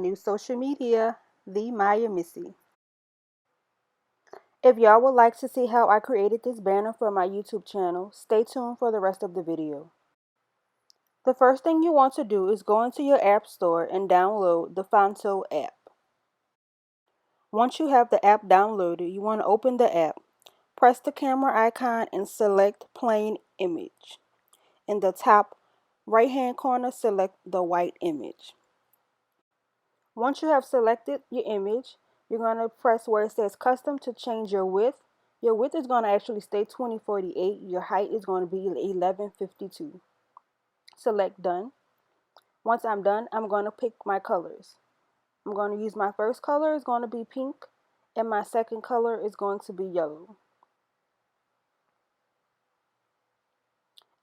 new social media, the MaiyaMissy. If y'all would like to see how I created this banner for my YouTube channel, stay tuned for the rest of the video. The first thing you want to do is go into your app store and download the Phonto app. Once you have the app downloaded, you want to open the app. Press the camera icon and select plain image. In the top right hand corner, select the white image. Once you have selected your image, you're going to press where it says custom to change your width. Your width is going to actually stay 2048. Your height is going to be 1152. Select done. Once I'm done, I'm going to pick my colors. I'm going to use my first color is going to be pink, and my second color is going to be yellow.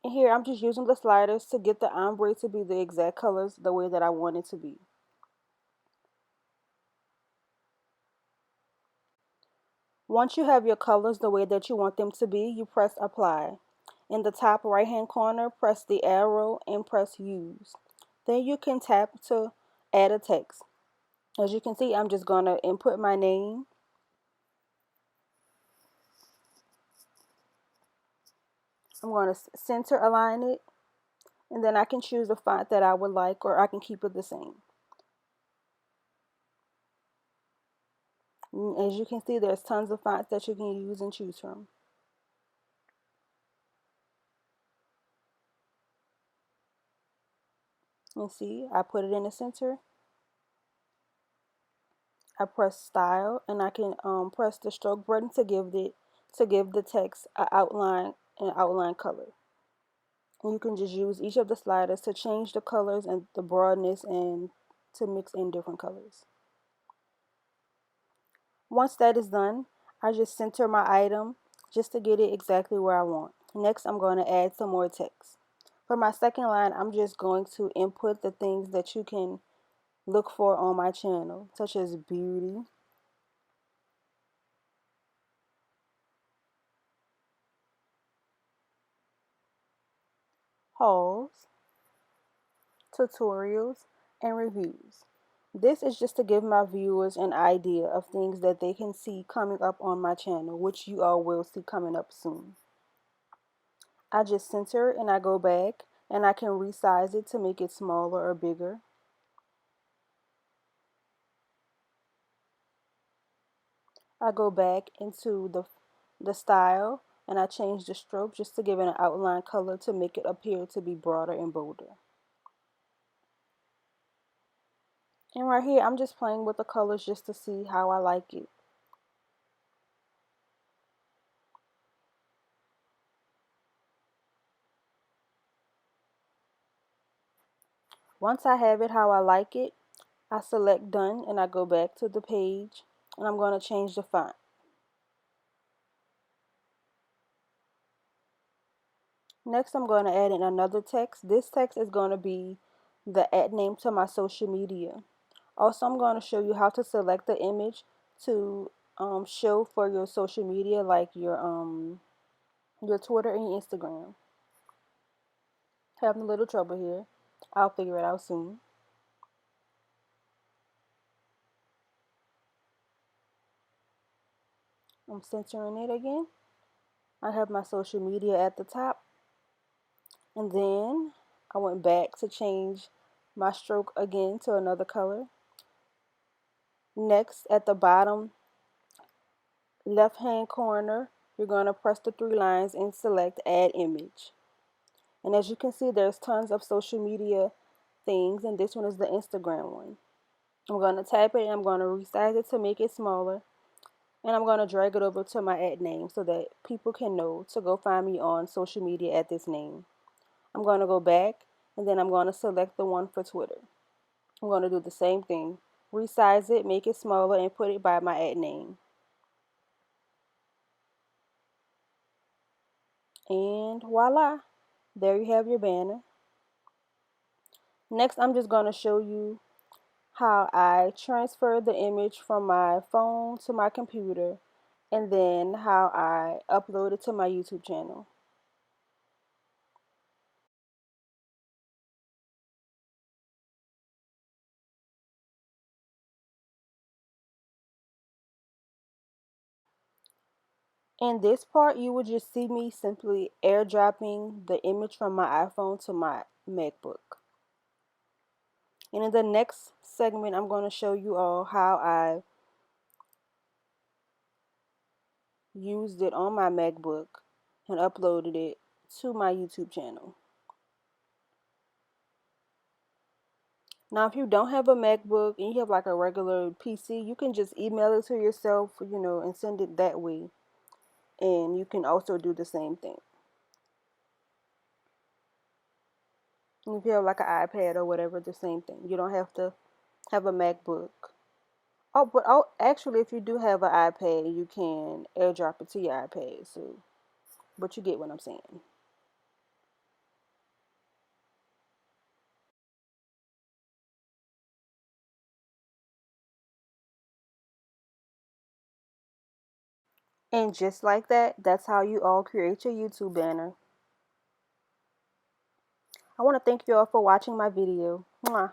And here I'm just using the sliders to get the ombre to be the exact colors the way that I want it to be. Once you have your colors the way that you want them to be, you press apply. In the top right hand corner, press the arrow and press use. Then you can tap to add a text. As you can see, I'm just going to input my name. I'm going to center align it, and then I can choose the font that I would like, or I can keep it the same. As you can see, there's tons of fonts that you can use and choose from. And see, I put it in the center. I press style, and I can press the stroke button to give the text an outline color. And you can just use each of the sliders to change the colors and the broadness and to mix in different colors. Once that is done, I just center my item just to get it exactly where I want. Next, I'm going to add some more text. For my second line, I'm just going to input the things that you can look for on my channel, such as beauty, hauls, tutorials, and reviews. This is just to give my viewers an idea of things that they can see coming up on my channel, which you all will see coming up soon. I just center and I go back and I can resize it to make it smaller or bigger. I go back into the style and I change the stroke just to give it an outline color to make it appear to be broader and bolder. And right here, I'm just playing with the colors just to see how I like it. Once I have it how I like it, I select done and I go back to the page and I'm going to change the font. Next, I'm going to add in another text. This text is going to be the @ name to my social media. Also, I'm going to show you how to select the image to show for your social media, like your Twitter and your Instagram. Having a little trouble here. I'll figure it out soon. I'm centering it again. I have my social media at the top. And then I went back to change my stroke again to another color. Next, at the bottom left hand corner, you're going to press the 3 lines and select add image. And as you can see, there's tons of social media things, and this one is the Instagram one. I'm going to type it and I'm going to resize it to make it smaller. And I'm going to drag it over to my @ name so that people can know to go find me on social media at this name. I'm going to go back and then I'm going to select the one for Twitter. I'm going to do the same thing. Resize it, make it smaller, and put it by my @ name. And voila, there you have your banner. Next, I'm just going to show you how I transfer the image from my phone to my computer, and then how I upload it to my YouTube channel. In this part, you will just see me simply airdropping the image from my iPhone to my MacBook. And in the next segment, I'm going to show you all how I used it on my MacBook and uploaded it to my YouTube channel. Now, if you don't have a MacBook and you have like a regular PC, you can just email it to yourself, and send it that way. And you can also do the same thing. And if you have like an iPad or whatever, the same thing. You don't have to have a MacBook. Actually, if you do have an iPad, you can airdrop it to your iPad. But you get what I'm saying. And just like that, that's how you all create your YouTube banner. I want to thank you all for watching my video. Mwah.